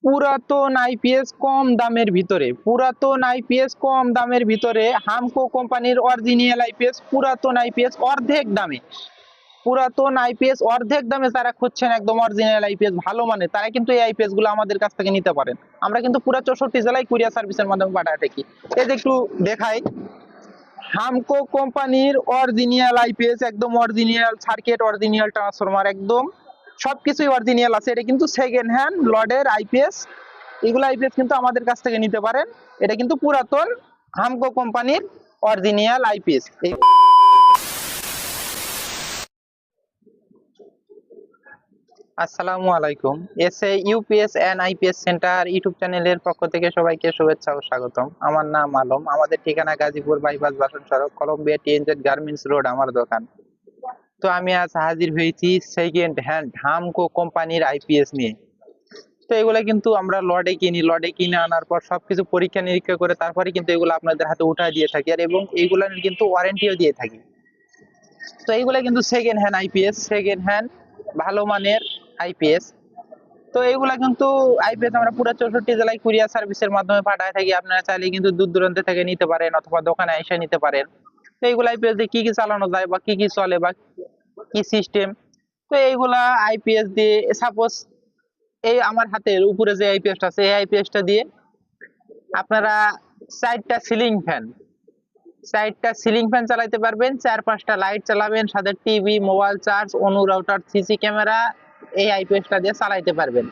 পুরাতন আইপিএস ভিতরে হামকো কোম্পানির অরিজিনাল আইপিএস পুরাতন আইপিএস অর্ধেক দামে। পুরাতন আইপিএস অর্ধেক দামে যারা খুঁজছেন একদম অরিজিনাল আইপিএস ভালো মানে, তারা কিন্তু এই আইপিএস গুলো আমাদের কাছ থেকে নিতে পারেন। আমরা কিন্তু পুরো 64 জেলায় কুরিয়ার সার্ভিসের মাধ্যমে পাঠায় থাকি। এই যে একটু দেখাই, হামকো কোম্পানির অরিজিনাল আইপিএস, একদম অরিজিনাল সার্কিট, অরিজিনাল ট্রান্সফরমার, একদম সবকিছুই অরিজিনাল আছে। এটা কিন্তু সেকেন্ড হ্যান্ড লডের আইপিএস। এগুলো আইপিএস কিন্তু আমাদের কাছ থেকে নিতে পারেন। এটা কিন্তু পুরাতন হামকো কোম্পানির অরিজিনাল আইপিএস। আসসালামু আলাইকুম। SA UPS and IPS center YouTube চ্যানেলের পক্ষ থেকে সবাইকে শুভেচ্ছা ও স্বাগতম। আমার নাম আলম। আমাদের ঠিকানা গাজীপুর বাইপাস বাসন সড়ক, কলম্বিয়া টিএনজেড গার্মেন্টস রোড আমার দোকান। তো আমি আজ হাজির হয়েছি সেকেন্ড হ্যান্ড হামকো কোম্পানির আইপিএস নিয়ে। তো এগুলা কিন্তু আমরা লডে কিনে আনার পর সবকিছু পরীক্ষা নিরীক্ষা করে তারপরে কিন্তু এগুলো আপনাদের হাতে উঠায় দিয়ে থাকি, আর এবং এইগুলার কিন্তু ওয়ারেন্টিও দিয়ে থাকি। তো এইগুলা কিন্তু second hand IPS, second hand ভালো মানের আইপিএস। তো এইগুলা কিন্তু আইপিএস আমরা পুরো 64 জেলায় কুরিয়ার সার্ভিসের মাধ্যমে পাঠায় থাকি। আপনারা চাইলে কিন্তু দূর দূরান্ত থেকে নিতে পারেন অথবা দোকানে এসে নিতে পারেন। তো এইগুলা আইপিএস দিয়ে কি কি চালানো যায় বা কি কি চলে বা কি সিস্টেম, তো এইগুলা আইপিএস দিয়ে সাপোজ এই আমার হাতের উপরে যে আইপিএসটা আছে, এই আইপিএসটা দিয়ে আপনারা চারটা সিলিং ফ্যান চালাতে পারবেন, 4-5টা লাইট চালাবেন, সাথে টিভি, মোবাইল চার্জ, অনু রাউটার, সিসি ক্যামেরা এই আইপিএসটা দিয়ে চালাতে পারবেন।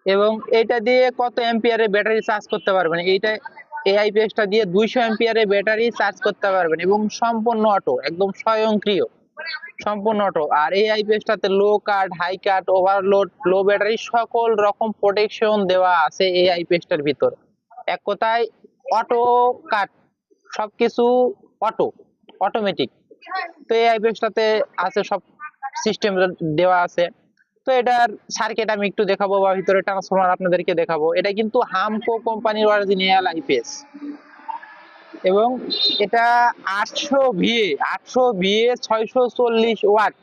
এবং এটা দিয়ে কত এম্পিয়ারের ব্যাটারি চার্জ করতে পারবেন, এই আইপিএসটা দিয়ে 200 এম্পিয়ারের ব্যাটারি চার্জ করতে পারবেন এবং সম্পূর্ণ অটো, একদম স্বয়ংক্রিয়, সম্পূর্ণ অটো। আর এই আইপিএসটাতে low cut, high cut, overload, low battery সকল রকম প্রোটেকশন দেওয়া আছে এই আইপিএসটার ভিতর। এক কথায় অটো কাট, সবকিছু অটোমেটিক। তো এই আইপিএসটাতে আছে সব সিস্টেম দেওয়া আছে। তো এটার সার্কিট আমি একটু দেখাবো বা ভিতরে ট্রান্সফরমার আপনাদেরকে দেখাবো। এটা কিন্তু হামকো কোম্পানির অরিজিনাল আইপিএস এবং এটা 800 ভিএ 640 ওয়াট,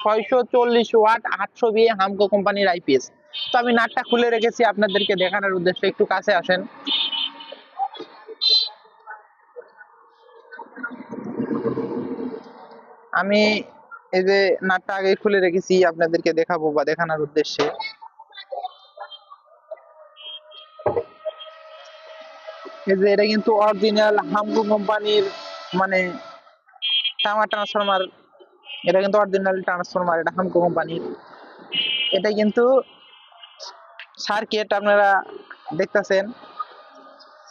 800 ভিএ হামকো কোম্পানির আইপিএস। তো আমি নাটটা খুলে রেখেছি আপনাদেরকে দেখানোর উদ্দেশ্যে, একটু কাছে আসেন। আমি এই যে নাটটা আগে খুলে রেখেছি আপনাদেরকে দেখাবো বা দেখানোর উদ্দেশ্যে। এই যে এটা কিন্তু অরিজিনাল হামকো কোম্পানির মানে টাওয়ার ট্রান্সফরমার। এটা কিন্তু অরিজিনাল ট্রান্সফরমার, এটা হামকো কোম্পানির। এটা কিন্তু সার্কিট আপনারা দেখতেছেন,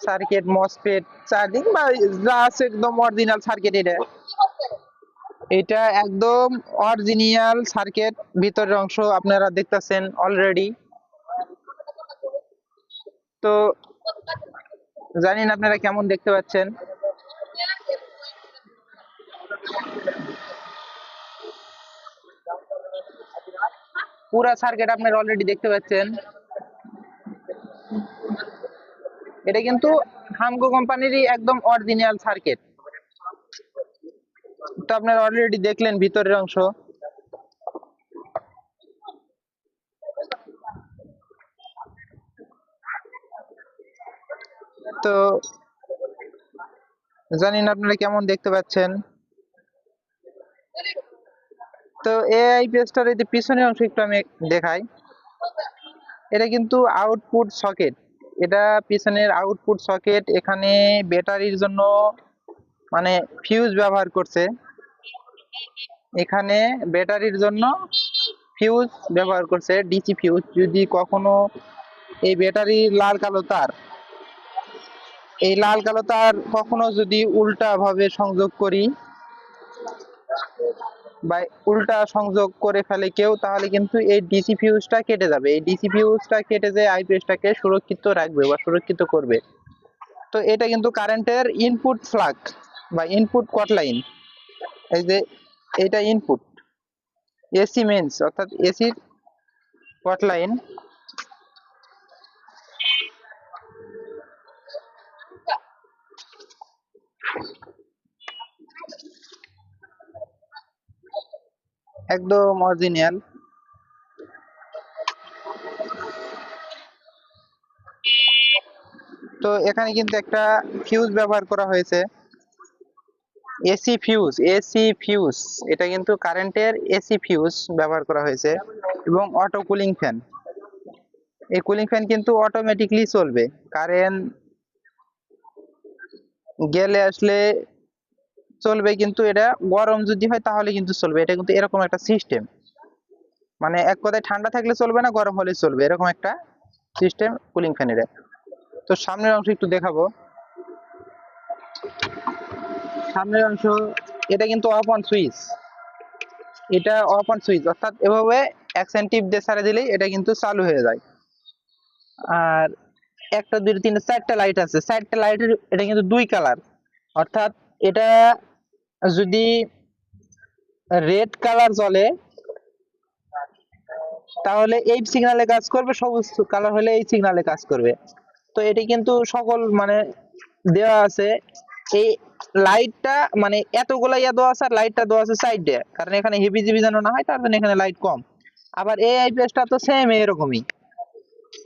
সার্কিট, মসফেট, চার্জিং বা যা আছে একদম অরিজিনাল সার্কিট। এটা একদম অরিজিনাল সার্কিট, ভিতরের অংশ আপনারা দেখতেছেন অলরেডি। তো জানি না আপনারা কেমন দেখতে পাচ্ছেন। পুরা সার্কিট আপনারা অলরেডি দেখতে পাচ্ছেন। এটা কিন্তু হামকো কোম্পানিরই একদম অরিজিনাল সার্কিট। তো আপনারা অলরেডি দেখলেন ভিতরের অংশ। তো জানি না আপনারা কেমন দেখতে পাচ্ছেন। তো এই আইপিএসটার এই যে পিছনের অংশ একটু আমি দেখাই। এটা কিন্তু আউটপুট সকেট, এটা পিছনের আউটপুট সকেট। এখানে ব্যাটারির জন্য মানে ফিউজ ব্যবহার করছে, এখানে ব্যাটারির জন্য ফিউজ ব্যবহার করছে, ডিসি ফিউজ। যদি কখনো এই ব্যাটারির লাল কালো তার কখনো যদি উল্টা ভাবে সংযোগ করি বা উল্টা সংযোগ করে ফেলে কেউ, তাহলে কিন্তু এই ডিসি ফিউজটা কেটে যাবে। এই ডিসি ফিউজটা কেটে যে আইপিএসটাকে সুরক্ষিত রাখবে বা সুরক্ষিত করবে। তো এটা কিন্তু কারেন্টের ইনপুট ফ্লাগ বা ইনপুট কট লাইন। এই যে এটা ইনপুট, এসি মেইনস অর্থাৎ এসির কট লাইন। একদম অরিজিনাল। তো এখানে কিন্তু একটা ফিউজ ব্যবহার করা হয়েছে, এসি ফিউজ, এটা কিন্তু কারেন্টের এসি ফিউজ ব্যবহার করা হয়েছে। এবং অটো কুলিং ফ্যান, এই কুলিং ফ্যান কিন্তু অটোমেটিকলি চলবে, কারেন্ট গেলে আসলে চলবে, কিন্তু এটা গরম যদি হয় তাহলে কিন্তু চলবে। এটা কিন্তু এরকম একটা সিস্টেম, মানে এক কথায় ঠান্ডা থাকলে চলবে না, গরম হলে চলবে, এরকম একটা সিস্টেম কুলিং ফ্যানের। তো সামনের অংশ একটু দেখাবো। সামনের অংশ, এটা কিন্তু অফ অন সুইচ, এটা অফ অন সুইচ, অর্থাৎ এভাবে অ্যাকশন টিপ দিয়ে ছাড়া দিলেই এটা কিন্তু চালু হয়ে যায়। আর একটা দুইটা তিনটা চারটা লাইট আছে, চারটা লাইটের এটা কিন্তু দুই কালার, অর্থাৎ এটা যদি রেড কালার জ্বলে তাহলে এই সিগনালে কাজ করবে, সবুজ কালার হলে এই সিগনালে কাজ করবে। তো এটি কিন্তু সকল মানে দেওয়া আছে। এই লাইটটা মানে এতগুলা ইয়া দেওয়া আছে, আর লাইটটা দেওয়া আছে সাইডে, কারণ এখানে হেভি জিবি যেন না হয়, তার জন্য এখানে লাইট কম। আবার এই আইপিএসটা তো সেম এরকমই,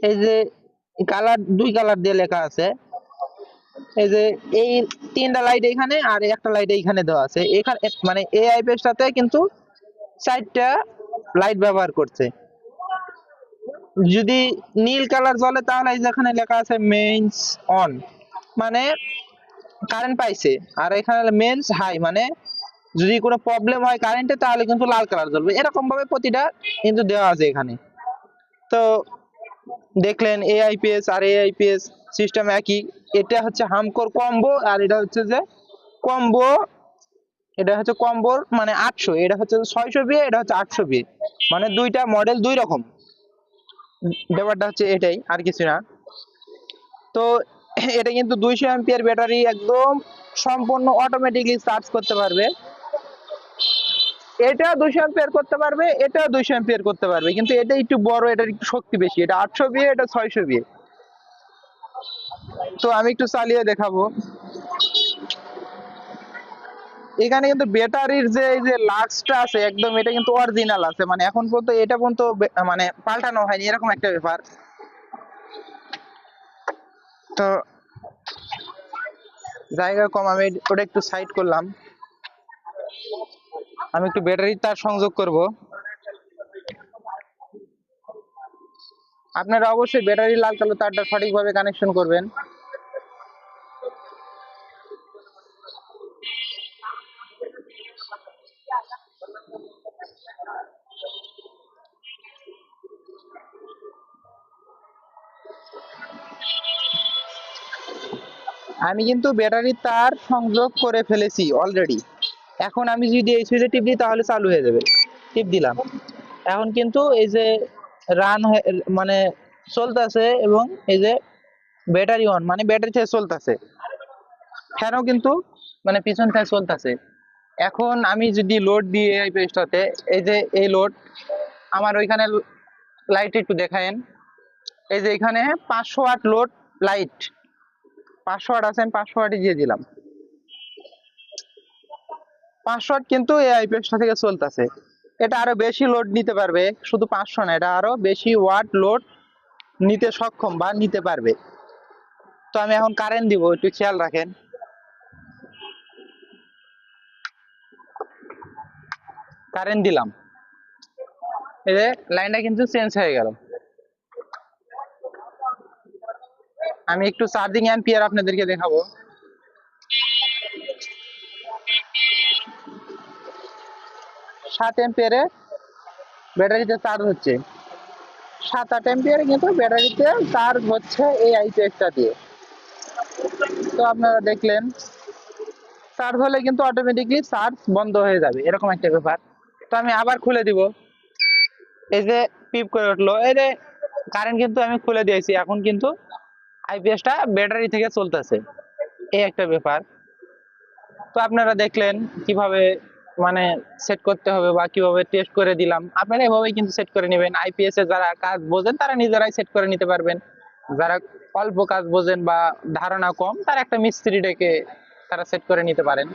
এই যে কালার দুই কালার দিয়ে লেখা আছে, এই যে এই তিনটা লাইট এখানে আর একটা লাইট এইখানে দেওয়া আছে। এখানে মানে এই আইপিএসটাতে কিন্তু চারটা লাইট ব্যবহার করছে। যদি নীল কালার জ্বলে তাহলে এই যেখানে লেখা আছে মেইনস অন, মানে কারেন্ট পাইছে। আর এখানে মেইনস হাই, মানে যদি কোনো প্রবলেম হয় কারেন্টে তাহলে কিন্তু লাল কালার জ্বলবে। এরকম ভাবে প্রতিটা কিন্তু দেওয়া আছে এখানে। তো দেখলেন এআইপিএস আর এআইপিএস সিস্টেম একই। এটা হচ্ছে হামকোর কম্বো, আর এটা হচ্ছে যে কম্বো, এটা হচ্ছে কম্বোর মানে 800, এটা হচ্ছে 600 বিয়ে, এটা হচ্ছে 800 বিয়ে, মানে দুইটা মডেল দুই রকম। ব্যাপারটা হচ্ছে এটাই, আর কিছু না। তো এটা কিন্তু 200 এম্পিয়ার ব্যাটারি, একদম সম্পূর্ণ অটোমেটিকলি চার্জ করতে পারবে। এটা 200 এম্পিয়ার করতে পারবে, এটা 200 এম্পিয়ার করতে পারবে, কিন্তু এটা একটু বড়, এটার একটু শক্তি বেশি, এটা 800 বিয়ে, এটা 600 বিয়ে। তো আমি একটু চালিয়ে দেখাবো। এখানে কিন্তু ব্যাটারির যে এই যে লাক্সটা আছে একদম, এটা কিন্তু অরিজিনাল আছে, মানে এখন পর্যন্ত এটা পর্যন্ত মানে পাল্টানো হয়নি, এরকম একটা ব্যাপার। তো জায়গা কম, আমি ওটা একটু সাইড করলাম। আমি একটু ব্যাটারির তার সংযোগ করব। আপনারা অবশ্যই ব্যাটারি লাল কালো তারটা সঠিকভাবে কানেকশন করবেন। আমি কিন্তু ব্যাটারির তার সংযোগ করে ফেলেছি অলরেডি। এখন আমি যদি এই সুইচে টিপ দিই তাহলে চালু হয়ে যাবে। টিপ দিলাম, এখন কিন্তু এই যে রান মানে চলতেছে, এবং এই যে ব্যাটারি অন, মানে ব্যাটারি থেকে চলতেছে, ফ্যানও কিন্তু মানে পিছন থেকে চলতেছে। এখন আমি যদি লোড দিই এই পেজটাতে, এই যে এই লোড, আমার ওইখানে লাইট একটু দেখায়েন। এই যে এখানে 500 ওয়াট লোড লাইট, 500 ওয়াট আছে, আমি 500 ওয়াটই দিয়ে দিলাম। 500 ওয়াট কিন্তু এই আইপিএসটা থেকে চলতেছে। এটা আরো বেশি লোড নিতে পারবে, শুধু 500 না, এটা আরো বেশি ওয়াট লোড নিতে সক্ষম বা নিতে পারবে। তো আমি এখন কারেন্ট দিব, একটু খেয়াল রাখেন। কারেন্ট দিলাম, এই যে লাইনটা কিন্তু চেঞ্জ হয়ে গেল। আমি একটু চার্জিং অ্যাম্পিয়ার আপনাদেরকে দেখাবো। 7 এম্পিয়ারে ব্যাটারিতে চার্জ হচ্ছে, 7-8 এম্পিয়ারে কিন্তু ব্যাটারিতে চার্জ হচ্ছে এই আইপিএসটা দিয়ে। তো আপনারা দেখলেন, চার্জ হলে কিন্তু অটোমেটিকলি চার্জ বন্ধ হয়ে যাবে, এরকম একটা ব্যাপার। তো আমি আবার খুলে দিব, এই যে পিপ করে উঠলো, এই যে কারেন্ট কিন্তু আমি খুলে দিয়েছি, এখন কিন্তু আইপিএসটা ব্যাটারি থেকে চলতেছে, এই একটা ব্যাপার। তো আপনারা দেখলেন কিভাবে মানে সেট করতে হবে বা কিভাবে টেস্ট করে দিলাম। আপনারা এভাবেই কিন্তু সেট করে নেবেন। আইপিএস এ যারা কাজ বোঝেন তারা নিজেরাই সেট করে নিতে পারবেন, যারা অল্প কাজ বোঝেন বা ধারণা কম, তারা একটা মিস্ত্রি ডেকে তারা সেট করে নিতে পারেন।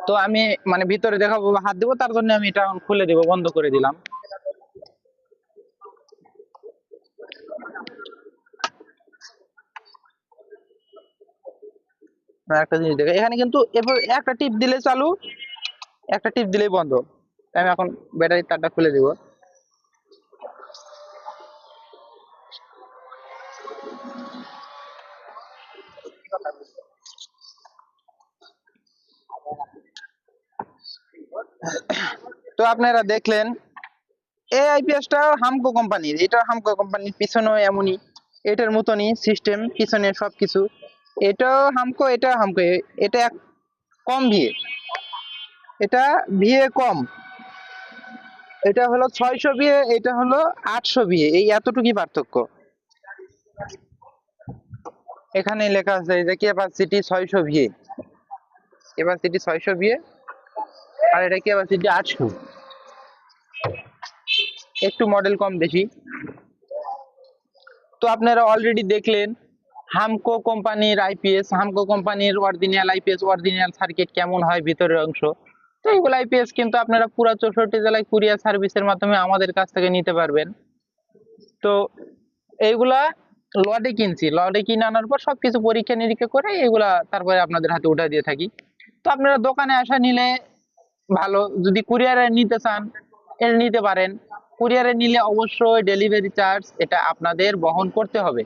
তো আমি মানে ভিতরে দেখাবো বা হাত দিব, তার জন্য আমি এটা এখন খুলে দিব, বন্ধ করে দিলাম। একটা জিনিস দেখে এখানে কিন্তু এভাবে একটা টিপ দিলে চালু, একটা টিপ দিলেই বন্ধ। আমি এখন ব্যাটারির তারটা খুলে দিব। তো আপনারা দেখলেন এই আইপিএসটা হামকো কোম্পানির, এটা হামকো কোম্পানির পিছনেও এমনই, এটার মতনই সিস্টেম, পিছনে সবকিছু। এটাও হামকো, এটা হামকো, এটা কম ভিএ, এটা ভিএ কম, এটা হলো 600 ভিএ, এটা হলো 800 ভিএ, এই এতটুকুই পার্থক্য। এখানে লেখা আছে যে ক্যাপাসিটি 600 ভিএ, ক্যাপাসিটি 600 ভিএ, আর এটা ক্যাপাসিটি 800, একটু মডেল কম বেশি। তো আপনারা অলরেডি দেখলেন হামকো কোম্পানির আইপিএস, হামকো কোম্পানির অরিজিনাল আইপিএস, অরিজিনাল সার্কিট কেমন হয় ভিতরের অংশ। তো এইগুলো আইপিএস কিন্তু আপনারা পুরো 64 জেলায় কুরিয়ার সার্ভিসের মাধ্যমে আমাদের কাছ থেকে নিতে পারবেন। তো এইগুলা লটে কিনছি, লটে কিনে আনার পর সবকিছু পরীক্ষা নিরীক্ষা করে এগুলা তারপরে আপনাদের হাতে উঠে দিয়ে থাকি। তো আপনারা দোকানে আসা নিলে ভালো, যদি কুরিয়ারে নিতে চান এটা নিতে পারেন। কুরিয়ারে নিলে অবশ্যই ডেলিভারি চার্জ এটা আপনাদের বহন করতে হবে।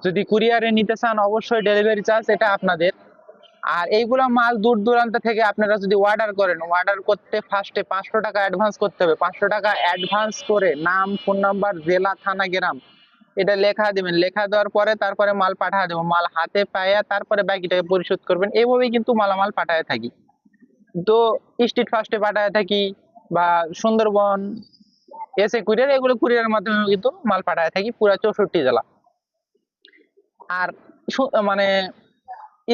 যদি কুরিয়ারে নিতে চান অবশ্যই ডেলিভারি চার্জ এটা আপনাদের। আর এইগুলা মাল দূর দূরান্ত থেকে আপনারা যদি অর্ডার করেন, অর্ডার করতে ফার্স্টে 500 টাকা অ্যাডভান্স করতে হবে। 500 টাকা অ্যাডভান্স করে নাম, ফোন নাম্বার, জেলা, থানা, গ্রাম এটা লেখা দিবেন। লেখা দেওয়ার পরে তারপরে মাল পাঠা দেবো, মাল হাতে পাইয়া তারপরে বাকি টাকা পরিশোধ করবেন। এইভাবেই কিন্তু মালামাল পাঠায় থাকি। তো স্ট্রিট ফাস্টে পাঠায় থাকি বা সুন্দরবন, এসে কুরিয়ার, এগুলো কুরিয়ারের মাধ্যমে কিন্তু মাল পাঠায় থাকি পুরা 64 জেলা। আর মানে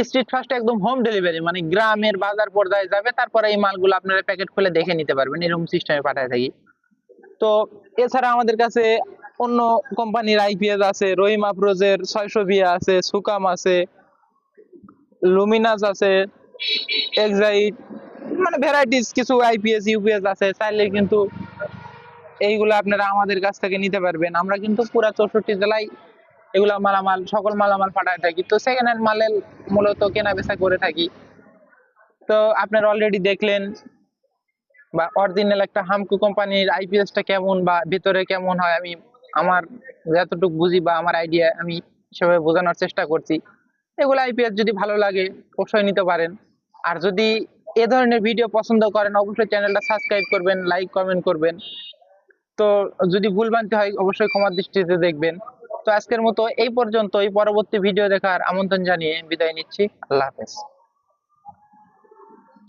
স্ট্রিট ফাস্ট একদম হোম ডেলিভারি, মানে গ্রামের বাজার পর্যায়ে যাবে, তারপরে এই মালগুলো আপনারা প্যাকেট খুলে দেখে নিতে পারবেন, এরকম সিস্টেমে পাঠায় থাকি। তো এছাড়া আমাদের কাছে অন্য কোম্পানির আইপিএস আছে, রহিম আফরোজের 600 ভিএ আছে, সুকাম আছে, লুমিনাস আছে, এক্সাইট, মানে ভ্যারাইটিস কিছু আইপিএস ইউপিএস আছে। চাইলে কিন্তু এইগুলো আপনারা আমাদের কাছ থেকে নিতে পারবেন। আমরা কিন্তু পুরা 64 জেলায় এগুলা মালামাল, সকল মালামাল পাঠায় থাকি। তো সেকেন্ড হ্যান্ড মালের মূলত কেনা বেচা করে থাকি। তো আপনারা অলরেডি দেখলেন বা অরিজিনাল একটা হামকো কোম্পানির আইপিএসটা কেমন বা ভিতরে কেমন হয়, আমি আমার যতটুকু বুঝি বা আমার আইডিয়া আমি সেভাবে বোঝানোর চেষ্টা করছি। এগুলো আইপিএস যদি ভালো লাগে অবশ্যই নিতে পারেন। আর যদি এ ধরনের ভিডিও পছন্দ করেন অবশ্যই চ্যানেলটা সাবস্ক্রাইব করবেন, লাইক কমেন্ট করবেন। তো যদি ভুলভ্রান্তি হয় অবশ্যই ক্ষমার দৃষ্টিতে দেখবেন। তো আজকের মতো এই পর্যন্তই, পরবর্তী ভিডিও দেখার আমন্ত্রণ জানিয়ে বিদায় নিচ্ছি। আল্লাহ হাফেজ।